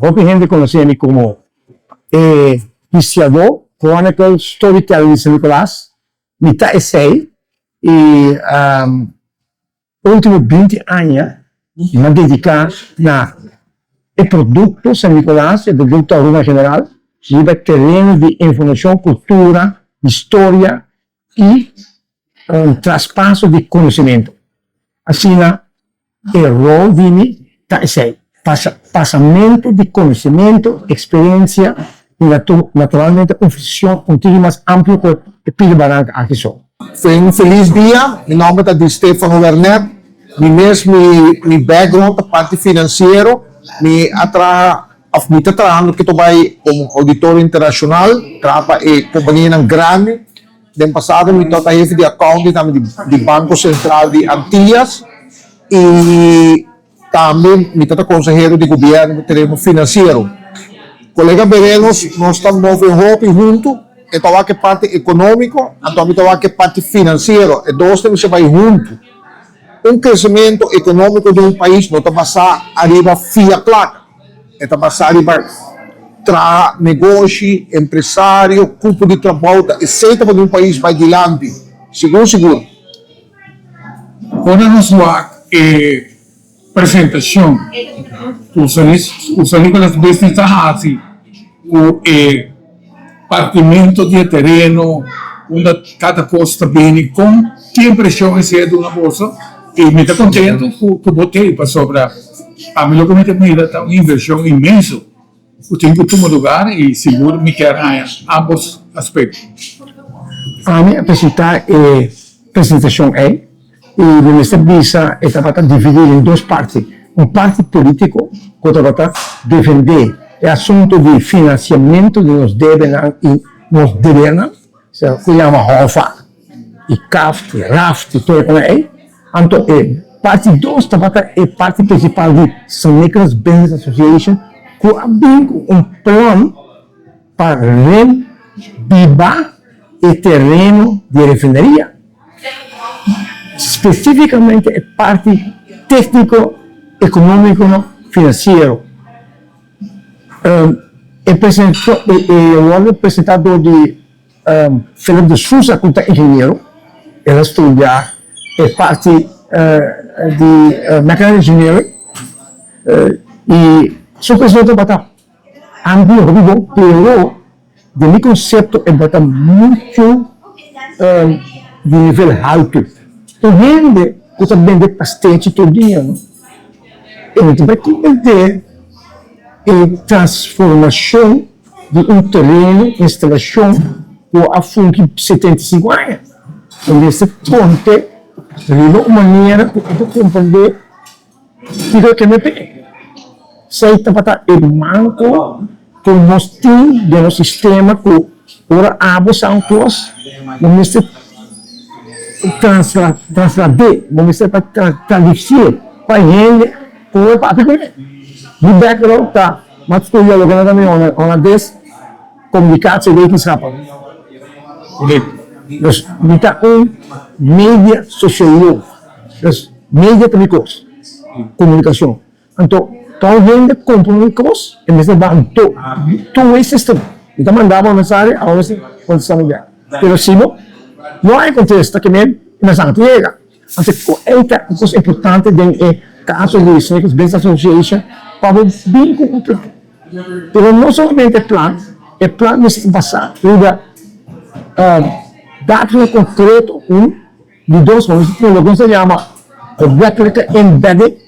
muita gente conhece-me como historiador, chronicle, storyteller de São Nicolás, mitad essay, e últimos 20 anos me dedicar a produtos São Nicolás, o produto Aruna General, de terreno de informação, cultura, história e traspasso de conhecimento. Assim, o rol de mim está esse passamento de conhecimento, experiência e naturalmente uma visão um pouco mais ampla que o Pilo Barranca aqui só. Foi feliz dia, meu nome é Stefano Werner, meu background da parte financeira, me está trabalhando que vai como auditor internacional, trabalho em companhia grande. No passado, me estou chefe de accounting do Banco Central de Antillas e também me estou consejero de governo do terreno financeiro. Colega Berenos, nós estamos movendo juntos, então aqui parte econômica, então aqui parte financeira, e nós temos que vai juntos. Crescimento econômico de país não está passando arriba via claque, está passando arriba negócio, empresário, grupo de trabalho, etc. para país vai adiante, seguro. Agora nós vamos apresentação do São Nicolás Business Agency, o partimento de terreno, onde cada coisa está bem, com que impressão é de uma bolsa, e me está contente que eu botei para sobrar. A mim, me está uma inversão imensa. Eu tenho que tomar lugar e seguro me quer ganhar ambos aspectos. A minha apresentação e o Ministério Visa está dividido em duas partes. Uma parte política, que está defender o assunto de financiamento de nos devem e nos governam, que chama ROFA, e CAF, e RAF, e tudo isso. Então, parte 2 é parte principal de São Nicolás Business Association, que abriu um plano para revivar o terreno de refinaria. Especificamente a parte técnico, econômico, financeiro. O apresentador de Felipe de Souza, que é engenheiro, ele estuda a parte de mechanical engineering e sua pessoa está ambíguo, pero de meu conceito é muito de nível alto. Então, gente que está vendendo bastante todo dia, ele vai cometer a transformação de terreno, instalação, ou a função de 75 anos. Então, esse ponto, de uma maneira que eu compreender que me pede. Sei que é manco que nós temos no sistema que ora ambos são close, vamos transladar, vamos traduzir para ele, para aprender. No background está, mas estou dialogando também uma vez comunicação de equipes rápidas. Nós temos mídia social, mídia também comunicação. Então, gente compromisos, em vez de dar todo esse sistema. Então, mandava uma mensagem a você quando está ligado. Mas, se não há contexto que me mensagem chega. Então, é uma coisa importante no caso de São Nicolás Business Association para o vínculo completo. Mas não somente o plano de passar, dados concretos, de dois, o que se chama réplica embedded,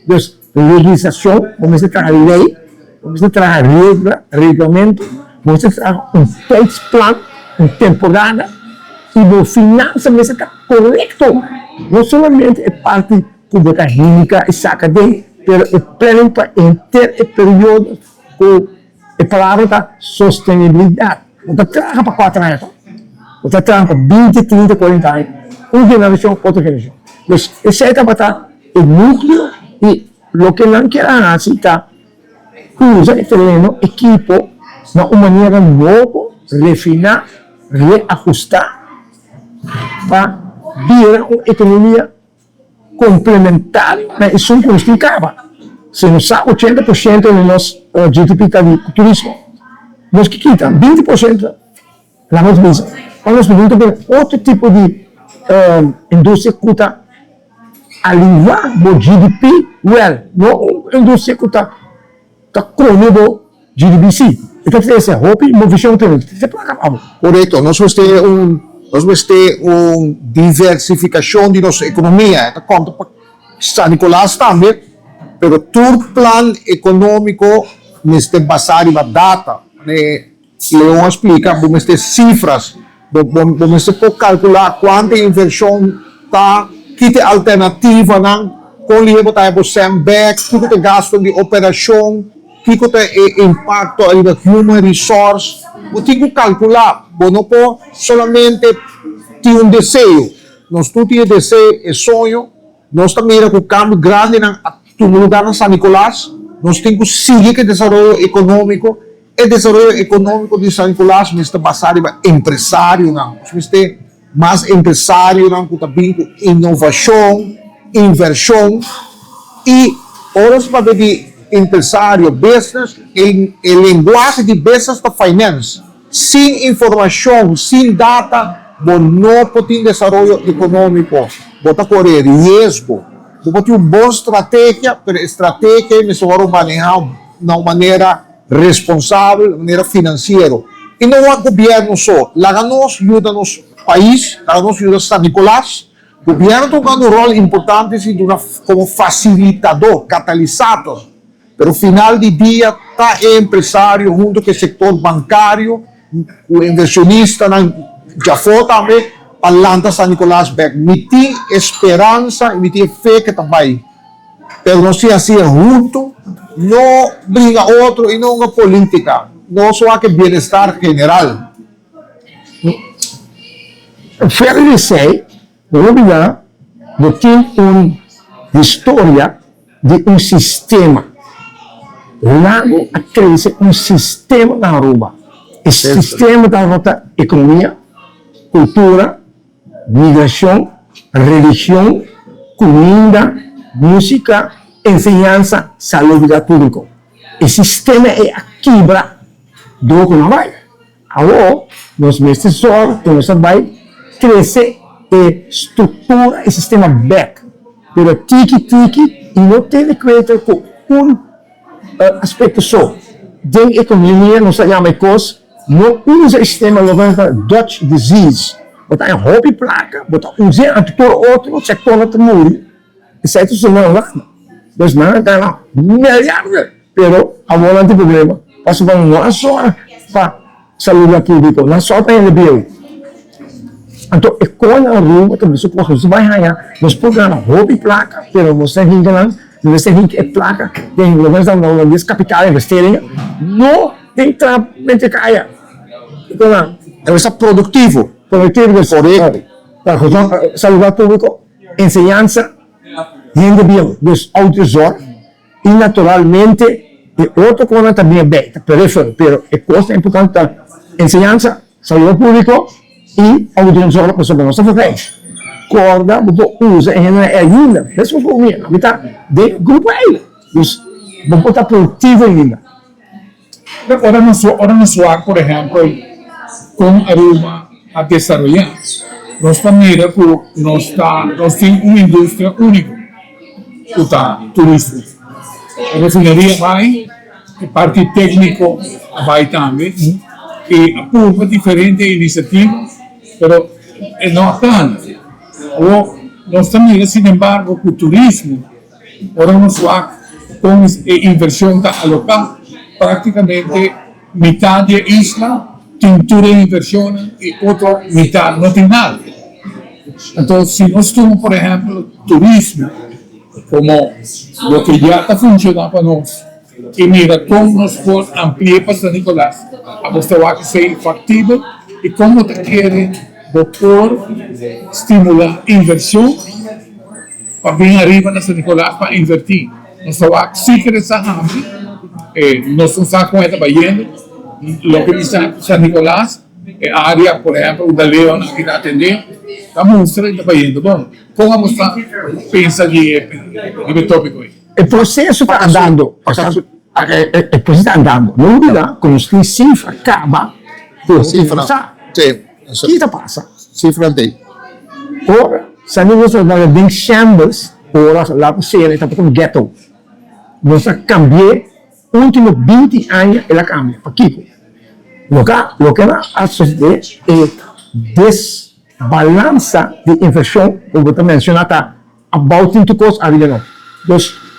legislação, vamos trazer lei, vamos trazer regulamento, vamos trazer phase plan, temporada, e no final vamos estar correto. Não somente a parte acadêmica e acadêmica, mas o plano para ter o período com a palavra da sustentabilidade. Não traga para 4 anos, não traga para 20, 30, 40 anos. Uma geração, outra geração. Então, esse é o núcleo e o que não querem aceitar, usa o terreno, equipo, de uma maneira nova, refinar, reajustar, para virar uma economia complementar, mas isso não explicava. Se não sabe 80% de nós GDP está de turismo. Nós que quita 20% da nossa visa. Quando nós perguntamos por outro tipo de indústria que está aliviar o GDP, não indústria que está correndo o GDP sim. Então, essa roupa e uma visão diferente. Você pode acabar. Correto. Nós vamos ter uma diversificação de nossa economia. Esta conta para San Nicolás também, pero todo plano econômico neste basado em data. Leon explica, vamos ter cifras, vamos ter calcular quanta inversão está, que alternativa não, com o livro está sem back, que tem gasto de operação, que tem impacto ali da human resource, você tem que calcular, não pode somente ter desejo, nós não temos desejo e sonho, nós também com o cambio grande no lugar de San Nicolás, nós temos que seguir o desenvolvimento econômico. O desenvolvimento econômico de San Nicolás está basado em empresário, nós temos mais empresário, que também com inovação, inversão e horas para ver de empresário, business, o linguagem de business da finance, sem informação, sem data, não pode ter desenvolvimento econômico, pode correr risco, pode ter uma boa estratégia, mas a estratégia é melhor manejar de uma maneira responsável, de maneira financeira. E não é o governo só, lá nós ajuda nosso país, lá nós ajuda San Nicolás, o governo está jogando um rol importante como facilitador, catalisador, mas no final do dia está o empresário junto com o setor bancário, o inversionista, já foi também, para San Nicolás back. Me tem esperança e me tem fé que também. Pero não se assim junto, não briga outro e não é política. Não só que bem-estar general. Fair de say, Roma tem uma história de um sistema. Lago cresce um sistema na Roma. Esse sistema da nossa economia, cultura, migração, religião, comida, música, enseñanza, saúde pública. O sistema é a quebra do que não vai. Agora, nós mestres só, nós vai crescer e estrutura o sistema back. Pero tiki, e não tem que ver com um aspecto só. Tem economia, nós chamamos de coisa, não usa o sistema Dutch disease. Botar em roupa e placa, botar usa todo outro setor não morre. Isso é tudo não. Nós não ganhamos milhares, pero agora não tem problema. Posso falar não só para saúde pública, não só para ele bem. Então, quando a rua também você vai ganhar, nós podemos ganhar roupa e placa, pero você tem que ganhar, você tem que placa, tem lugares da capital investirem, não tem trabalho que caia. Então, É produtivo. Correto. Para saúde pública, enseñanza, gente bien, los autorizar y naturalmente otro cosa también bem, pero el costo importante es enseñanza, salud pública y autorizar la persona que no se fue. Corda, usa en ayuda, eso es lo mío, ahorita de grupo ahí, vamos a estar productivo ainda. Ahora nos va, por ejemplo, con Aruba a desarrollar. Nuestra mira que nos tiene una industria única, que está turismo. La refinería va, el parque técnico va también, y apunta diferentes iniciativas, pero no están. Nuestra mira, sin embargo, con turismo, ahora nos va con inversión local, prácticamente mitad de isla, tintura de inversión y otra mitad no tiene nada. Entonces, si nos tomamos, por ejemplo, turismo, como lo que ya está funcionando para nosotros, y mira cómo nos puede ampliar para San Nicolás, a usted va a ser factible y cómo te quiere por estimular inversión para bien arriba en San Nicolás para invertir. Nos va a seguir esa hambre, no se da cuenta para yendo, lo que dice San Nicolás, área, por ejemplo, da León, que está atendiendo, la muestra y está yendo. Bueno, ¿cómo vamos a pensar de tópico ahí? O processo está andando. e così sta andando. Non olvidar, con questa cifra acaba, Cifra. Sì, Cosa passa? cifra dei. Ora, sabiamo che nós tem chambers, ora lá sera, está como ghetto. Nós cambiamos último 20 anos ela cambia, para Kiko. Lo que a sociedade é desbalança de inflação, como você mencionou, está about into cost a vida não.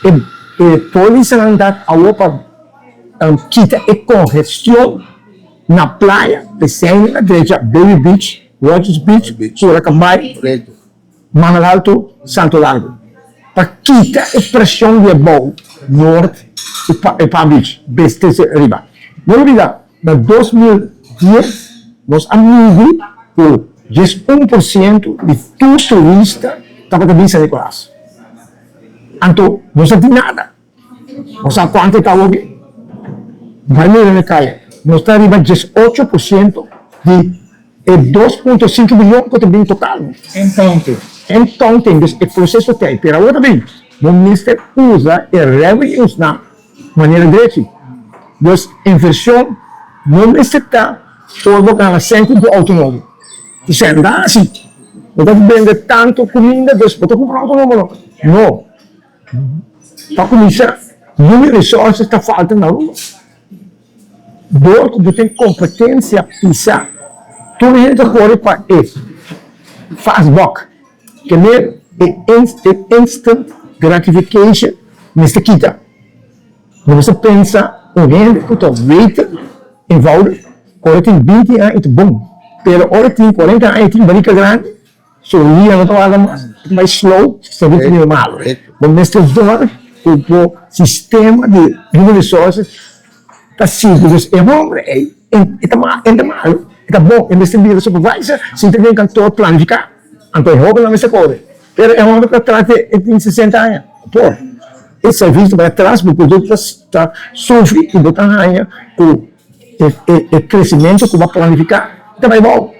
Então, polícia andar a Europa quita a congestão na praia, desenho na direita, Baby Beach, Rogers Beach, Suracambai, Correto. Manal Alto, Santo Largo. Para quitar a pressão de bom norte e Palm Beach, beste riba. Não olvidar, em 2010, nós amigos por 1% de todo turista estava também em São Nicolás. Então, não sabe nada. Não sabe quanto está aqui. Vai na caia. Nós está arriba 18% de 2,5 milhões que também total. Então, tem esse processo tem. Pero agora também, o Ministério usa o revenues na maneira direita. Então, a inflação não necessita todo o centro do automóvel. E se anda assim, não vende tanto comida, depois pode comprar um automóvel. Não. Para começar, número de recursos está faltando na rua. Você tem competência a pisar. Tu não entra corre para isso. Fast buck. Que é instant gratification nesta quita. Você pensa, alguém que está waiting, em volta, agora tem 20 anos, e bom. Pero agora tem 40 anos, tem barriga grande, sorria, não está mais slow, está muito normal. Mas nesta zona, o sistema de resources está simples. É bom, é mal. Está bom, em vez de vir supervisor, se tem que todo planificar. Então, eu vou lá, coisa. Pero é uma coisa que trata de 60 anos. Pô, esse serviço vai atrás, o produto está sofre e botar anos por o crescimento que vai planificar. Então, vai bom.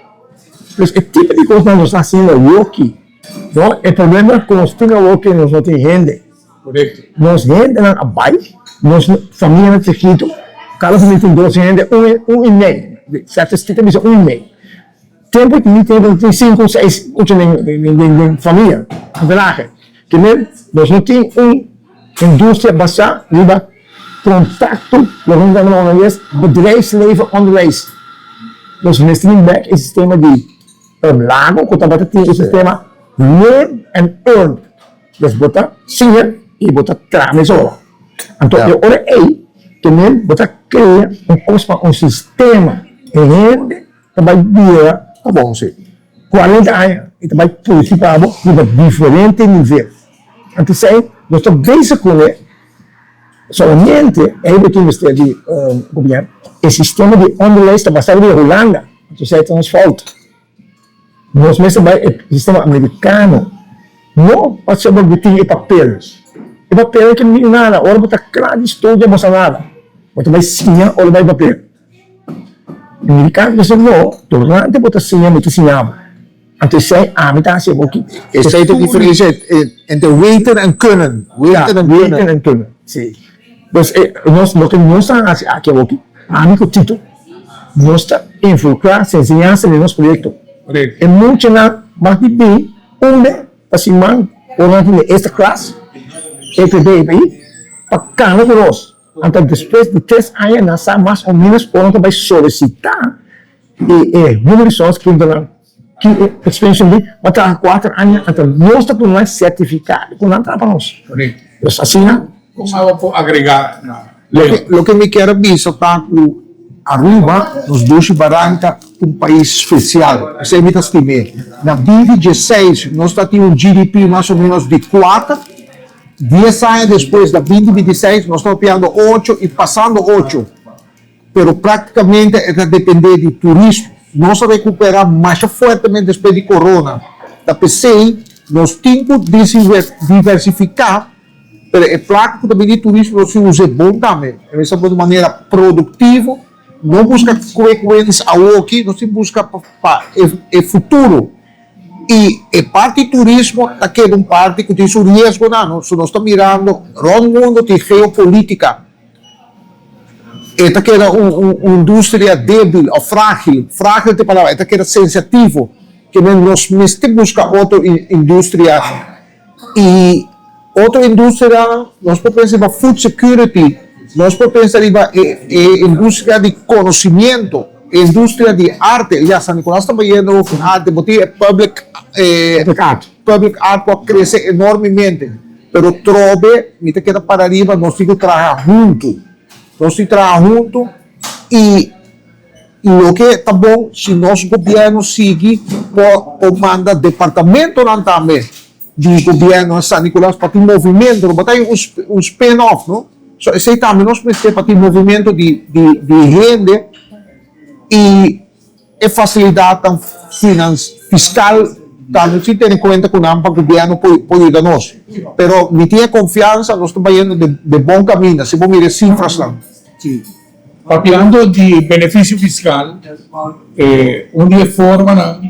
Mas o tipo de coisa que nós estamos fazendo aqui, não? O problema é que nós temos aqui, nós não temos renda. Correto. Nós renda na abaixo, nós família na chiquito, cada família tem 12 renda, um e meio. Certo? Você tem um e meio. Tempo que tem 5, 6, 8 de família, verdade? Que nós não temos uma indústria basada em contato, nós não temos bedrijfsleven onderwijs. Nós temos esse sistema de lago, que também tem o sistema learn and earn. Nós botamos senior e botamos transmissor. Então, agora que você cria um sistema de renda que vai virar, tá bom, sim, 40 anos, e vai participar de diferentes níveis. Então, nós estamos bem com ele, solamente, aí que investir de governo, o sistema de underlay está basado em Holanda, então, isso nos falta. Nós mesmos, o sistema americano, não pode ser que tem papel. E papel é que não tem nada, agora você claro, estuda, não sabe nada. Você vai assinar, ou vai papel. O americano, você não, durante você assinar, você assinava. Então, isso é a metade, você vai aqui. Essa é a diferença entre weten en kunnen. Weten en kunnen. Sim. Então, nós não estamos aqui, amigo Tito, nós estamos involucrados na ensinança do nosso projeto. Correto. É muito mais de bem, onde, assim, durante esta classe, para cada um de nós. Então, depois de 3 anos, nós sabemos mais ou menos onde vai solicitar e número de pessoas que entram que expansion de até 4 anos, então nós estamos mais certificados com nada para nós. Correto. Nós assinamos. Como eu vou agregar? Lo que me quero visto está arriba nos 12 barranca um país especial. Você me estimei. Na 2016, nós tínhamos um GDP mais ou menos de 4. 10 anos depois da 2026, nós estamos pegando 8 e passando 8. Pero praticamente é depender de turismo. Nós recuperamos mais fortemente depois de corona. Da PCI, nós temos que diversificar, mas é claro que também de turismo nós usa bom também. Essa é de maneira produtiva, não busca frequência aqui, nós busca para o futuro. E a parte de turismo, aqui é parte que tem o risco, não. Nós estamos mirando, todo mundo tem geopolítica. esta que era uma indústria débil ou frágil de palavra, esta que era sensitivo, que nós busca outra indústria e outra indústria, nós podemos pensar em food security, nós podemos pensar em indústria de conhecimento, indústria de arte. Já San Nicolás está vendo arte, porque public art pode crescer enormemente, pero trove, mita queda para arriba, nós temos que trabalhar junto. Nós temos que trabalhar junto e o que está bom, se nosso governo seguir, pode mandar departamento também de governo em San Nicolás para ter movimento, para ter um spin-off, não? So, esse também nós precisamos para ter movimento de renda e facilidade fiscal, também se ter em conta que o governo pode ajudar nós. Mas me tenha confiança, nós estamos indo de bom caminho, se vou mirar cifras lá. Sim. Hablando de benefício fiscal, uma forma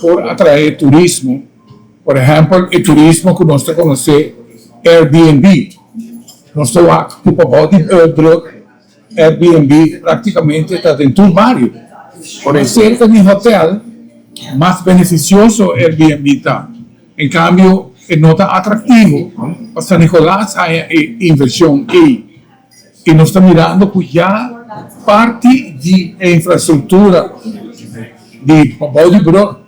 por atrair turismo, por exemplo, o turismo que nós conhecemos Airbnb. Nós estamos aqui para Airbnb praticamente está dentro do barrio. Por cerca de hotel, mais beneficioso Airbnb está. Em cambio, não está atrativo. Para San Nicolás há inversão aí. E nós estamos mirando que já parte de infraestrutura de Pablo de Brook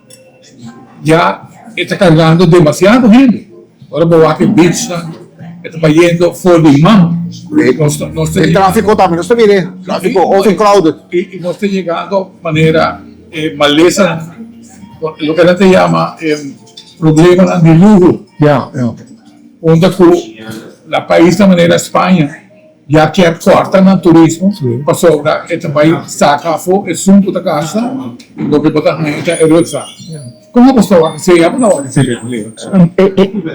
já está carregando demasiado gente. Agora vou aqui Beach está yendo for the imam. O tráfico também, nós estamos mirando. Tráfico overcrowded. E nós estamos chegando de maneira maleza, o que a gente chama problema de lujo. Onde o país da maneira Espanha já quer cortar no turismo, para sobrar, este país saca fora, assunto da casa, do que botar na gente erosa. Como você vai ser?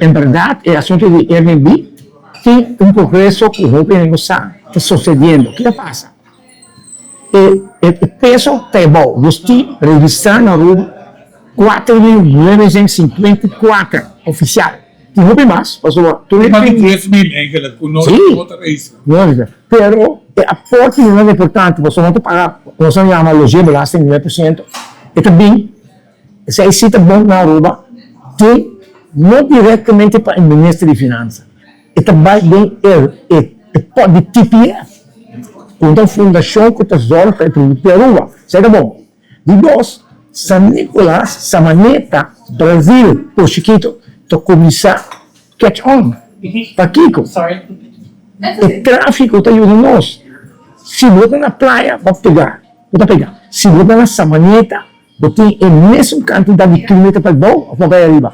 En verdad, el asunto de Airbnb tiene un progreso que está sucediendo. ¿Qué pasa? El peso está bom. Você registrar na rua 4.954 oficial. Tem muito mais, pastor. Mas de 3.000 em que não outra raiz. Pero el aporte não é importante. Você não tem que pagar, nós chamamos logia, belasta em 9%. E também, se aí está bom na rua, tem não diretamente para o Ministro de Finanças. E também bem de TPF. Então, a Fundação que Tesouro para o Produto da Rua. Isso é bom. De dois, San Nicolás, Samaneta, Brasil, por Chiquito, to começar catch on. Para Kiko. O tráfico está ajudando nós. Se você na praia, vai pegar. Se você na Samaneta, você tem a mesma quantidade de quilômetros para bom, vai para arriba.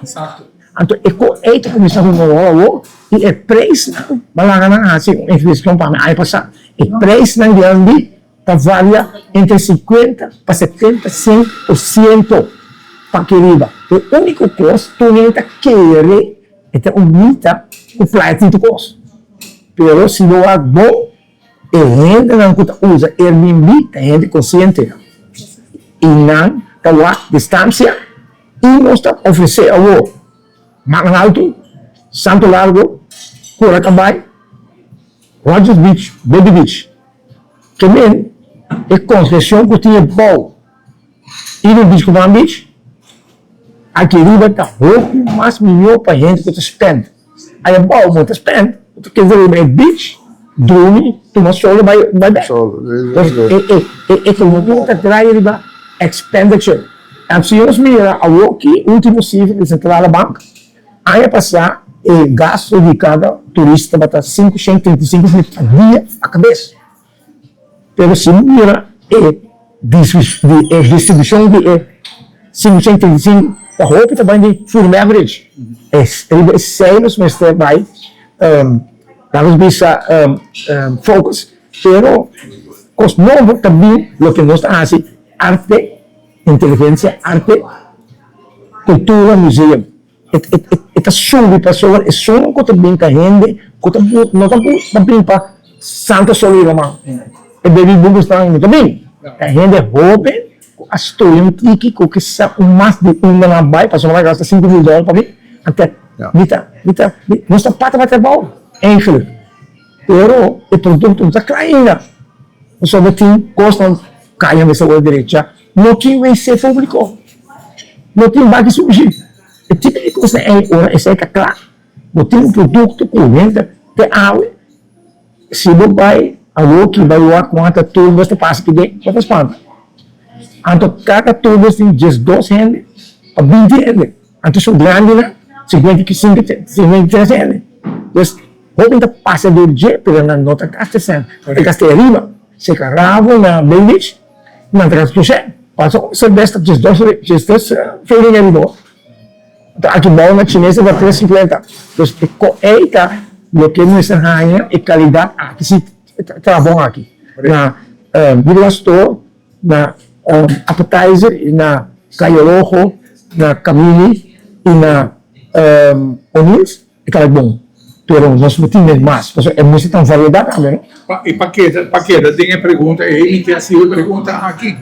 Então, é que começar com o e o preço, vai lá na assim, inflação para aí passar. O preço não grande varia entre 50% para 75% para que arriba. O único custo que quer é aumentar o preço do custo. Mas se não é bom, a gente não usa Airbnb, a gente consciente. E não está a distância e nós oferecemos algo mais alto, Santo Largo, Curacabai, Rogers Beach, Baby Beach. Também é concessão que tinha bom. E no Beach Cubano Beach, aqui riba está muito mais melhor para a gente que spend. Aí é bom, muito spend. Quer dizer, é beach, dorme, toma sol, vai bem. É como muita traz riba expenditure. Se nós miramos o último cifra de Central da Banca, aí passar o gasto de cada turista vai estar 535 mil por dia a cabeça. Mas se mira a distribuição de 535, a roupa também de full average. Ele sei nos mestres vai vamos bisa focus, pero cos novo também o que nós fazemos arte, inteligência, arte, cultura, museu. Esta sube pessoas, é só um coisa bem carente, não está bem para Santa Solidão, é bem bom estar muito bem. A gente é jovem, a história que sabe mais de na baia, passou lá gasta $5,000 para mim, até nossa pata vai ter bom, enfim. Pero o produto está caindo. sobre tem costa caia nessa rua direita, não tem WC público, não tem bagulho sujo. É tipo de coisa essa é claro. Não tem um produto corrente de água. Se você vai a que vai lá quanto tudo você passa aqui dentro, quantas plantas? Então, cada tubo tem 12 hendes, a 20 hendes. Então, são grandes, né? 53 hendes. Então, vamos passar do dia, pero na nota casta sen. Porque casta arriba, se carrava na beliche, na casa que você passa o besta de 12 feeling ali. Então, aqui bom na chinesa vai 350. Então, eita, o que nos arranha é qualidade aqui se trabalha aqui. Na Vila Store, na appetizer, na caio rojo, na camini e na onions, é claro bom. Pero nós não temos mais, porque é muito tão variedade também. E Paqueta, tem a pergunta, e tem a sua pergunta aqui.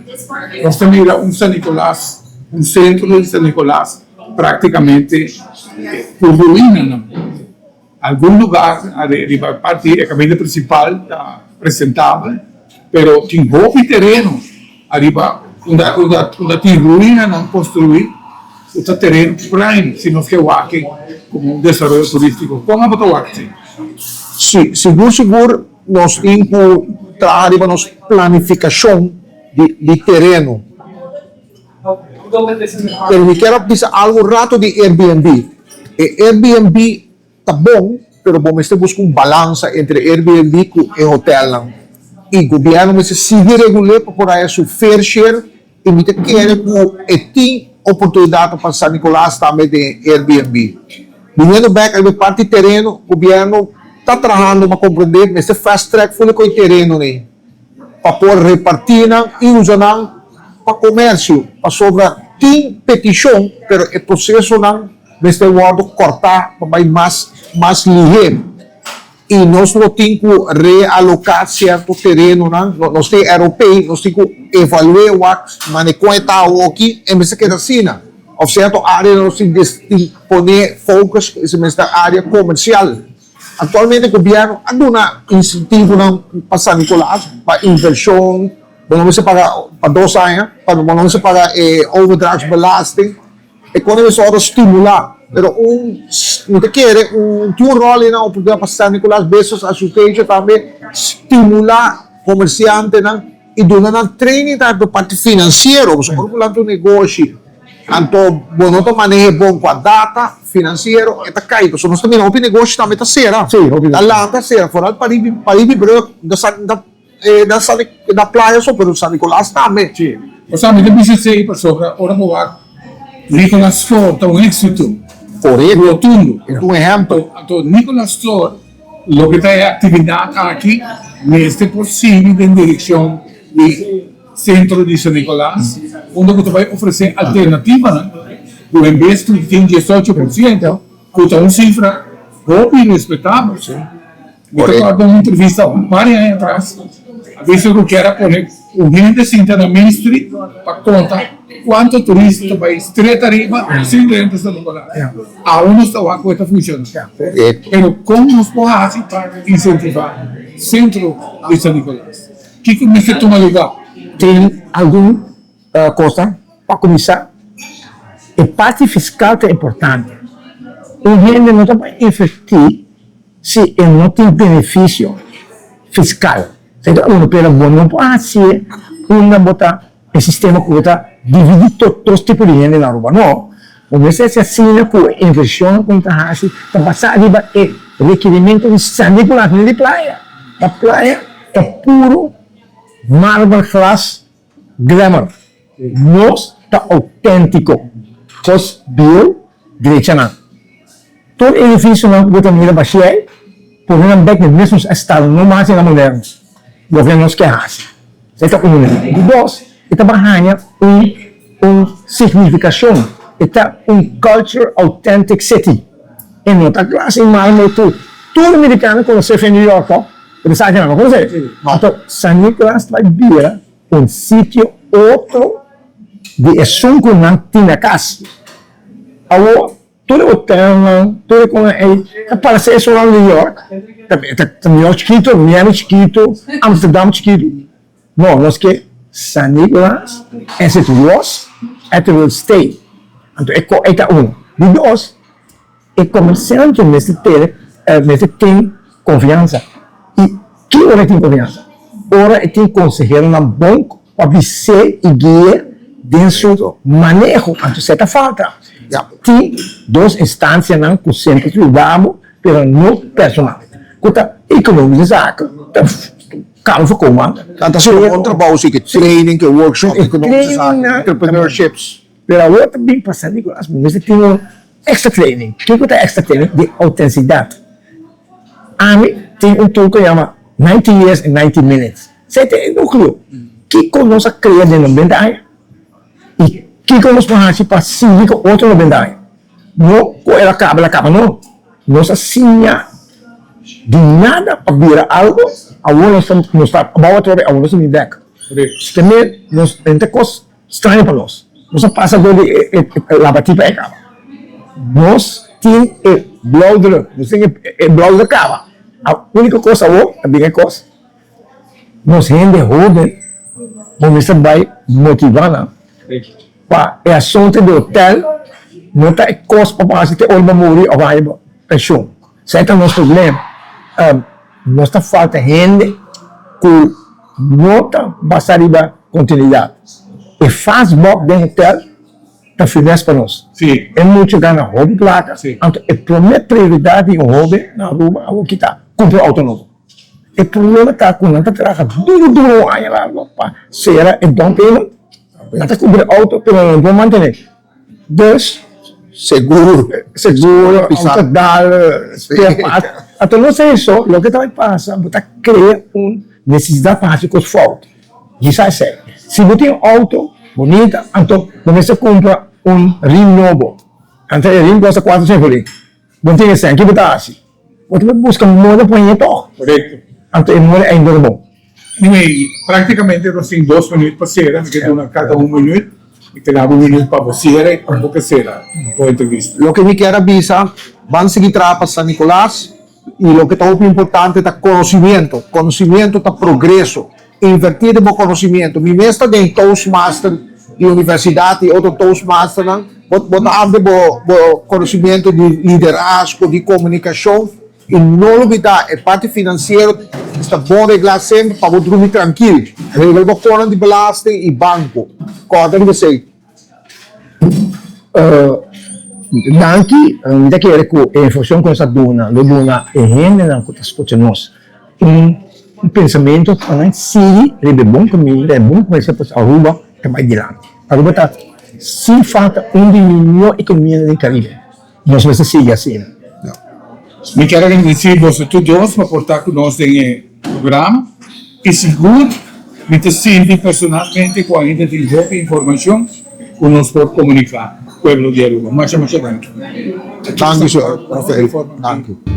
Nós temos um São Nicolás, um centro de São Nicolás, praticamente por ruína, não? Algum lugar, a parte, a caminho principal está apresentável, pero tem pouco terreno, arriba, onde tem ruína não construir, o terreno prime, se nós queremos aqui como desenvolvimento turístico. Como é para aqui? Sim, seguro, nós temos que trabalhar na nossa planificação de terreno. Pero eu quero dizer algo rato de Airbnb. Airbnb está bom, pero vamos ter que buscar balança entre Airbnb e hotel. E o governo vai seguir regular para aí seu fair share e me quer que tem oportunidade para São Nicolás também de Airbnb. Vindo back a parte de terreno, o governo está trabalhando para compreender, mas fast track foi com o terreno, né? Para poder repartir e usar para comércio, para sobrar. Tem petição, mas o processo não vai ser cortar para mais ligeiro. E nós não temos que realocar certo terreno, não? Nós temos europeus, nós temos que evaluar o manejo aqui, em vez de que assim, ou certa área nós temos que poner foco nessa área comercial. Atualmente o governo dá incentivo para São Nicolás, para inversão, não se paga para 2 anos, para não se paga overdrachtsbelasting, e quando isso estimular. Pero não quer um rol na oportunidade para São Nicolás Business Association também estimular comerciantes e dar training da parte financeira, porque por um negócio, então não maneja bom com a data financeira, está caído. Nós também não negócio também está será. Sim, lá está será. Fora para ir da praia só para São Nicolás também. Sim. O sabe, tem que ser para sobre ora boa. Nicolás Store está um êxito. Correto. Rotundo. Um exemplo. Então, Nicolás Store, o que está em atividade aqui, neste possível em direção do centro de São Nicolás, onde você vai oferecer alternativa, né? O investo tem 18%, que é uma cifra boa e respeitável. Eu estava dando uma entrevista vários anos atrás, a vez que eu quero pôr o gente na Main Street para contar quanto turista vai estreita arriba sem dentro de São Nicolás. Aún está a coisa funcionando. Mas como nos podemos para incentivar o centro de São Nicolás? O que você toma lugar? Tem alguma coisa para começar? A parte fiscal é importante. O gente não vai investir se ele não tem benefício fiscal. Então, uno pela boa não pode ser uma botar o sistema que está dividir todos os tipos de gente na rua. Não. Você se assina com a inversão com a gente, está passando arriba o requerimento de São Nicolás, não de praia. A praia está puro marble glass glamour. Nós está autêntico. Cos bill, direita não. Todo edifício não bota mira baixia, por um back no mesmo estado, não mais na moderna. O governo nos quer assim. Então, de dois, está barranha significação, está culture authentic city. E não está classe em Malmo tudo. Todo americano quando você foi em New York, ele sabe que não conhece. Então, São Nicolás vai vir sítio outro de assunto não tem na casa. Agora, todo hotel, todo como parece isso lá em New York. New York chiquito, Miami chiquito, Amsterdam chiquito. No, nós que San Nicolás, esse Dios, it will stay. Então, é um. De dois, o comerciante nesse tem confiança. E que hora tem confiança? Ora tem conselheiro na banco para você e guiar dentro do manejo, antes certa falta. Tem duas instâncias que sempre cuidamos, mas não personal. Quando economizar, calma for comando. Tanta sila kong trabaho si training, ke workshop, economic entrepreneurships. Pero a outra bem passar, Nicolás, você tem um extra training. O que é extra training? De autenticidade. A mim tem tool que chama 90 Years in 90 Minutes. Você tem núcleo. Que conosco cria de 90 anos. E que conosco faz para 5 outros 90 anos. Não, ela acaba, não. Nós assinha de nada para virar algo, a nós está about a nós me deca. Também nós tem coisas estranhas para nós. Nós passa do la batipa é acaba. Nós tem blogger, nós tem blogger acaba. A única coisa a big coisa. Nós rende jovem, vamos vai motivar para é assunto do hotel, não tá coisa para fazer ter olma morrer ou vai pensão. Certo nosso problema. Nós está falta gente que não está passando continuidade. E faz bom dentro do hotel, está finesse para nós. Sim. É muito ganha hobby placa. Sim. Então, a primeira prioridade em hobby na rua é o que está comprar auto novo. O problema está quando não está trabalhando duro aí lá, será então pelo não está comprando auto, pelo não vou manter. Dois, Seguro. auto dar, spare part. Então, não sei isso, o que está passando, você cria uma necessidade para fazer coisas fortes. Isso é sério. Se você tem um auto bonito, então você compra rim novo. Então, o rim custa 400 reais. Você tem esse, o que você acha? Você busca um modo para ir todo. Correto. Então, o modo é ainda bom. Anyway, praticamente nós temos 2 minutos para ser, porque cada 1 minuto, e terá 1 minuto para você e para você ser a entrevista. Lo que me quero avisar, van seguir trabalhando para San Nicolás, y lo que está muy importante es conocimiento. Conocimiento está progreso. Invertir en conocimiento. Mi maestra de Toastmaster de universidad y otro Toastmaster, bota abre conocimiento de liderazgo, de comunicación. Y no olvidar, el parte financiero está bom reglar sempre para você dormir tranquilo. Reglar o conta de belasting e banco. Conta de você. Danke, da che in funzione con questa donna, la donna è gente da questa situazione. Un pensamento non si è buon come è buon come se fosse a Aruba che vai di là. Aruba sta si fatta un di migliori economie del Caribe. Non so se sia assim. Me quero agradecer você todos por portar conosco nesse programa. E seguro, me te senti personalmente com ainda de boa informação que nos pode comunicar. Pueblo de Aruba. Muchas gracias. Thank you, sir. Rafael. Thank you.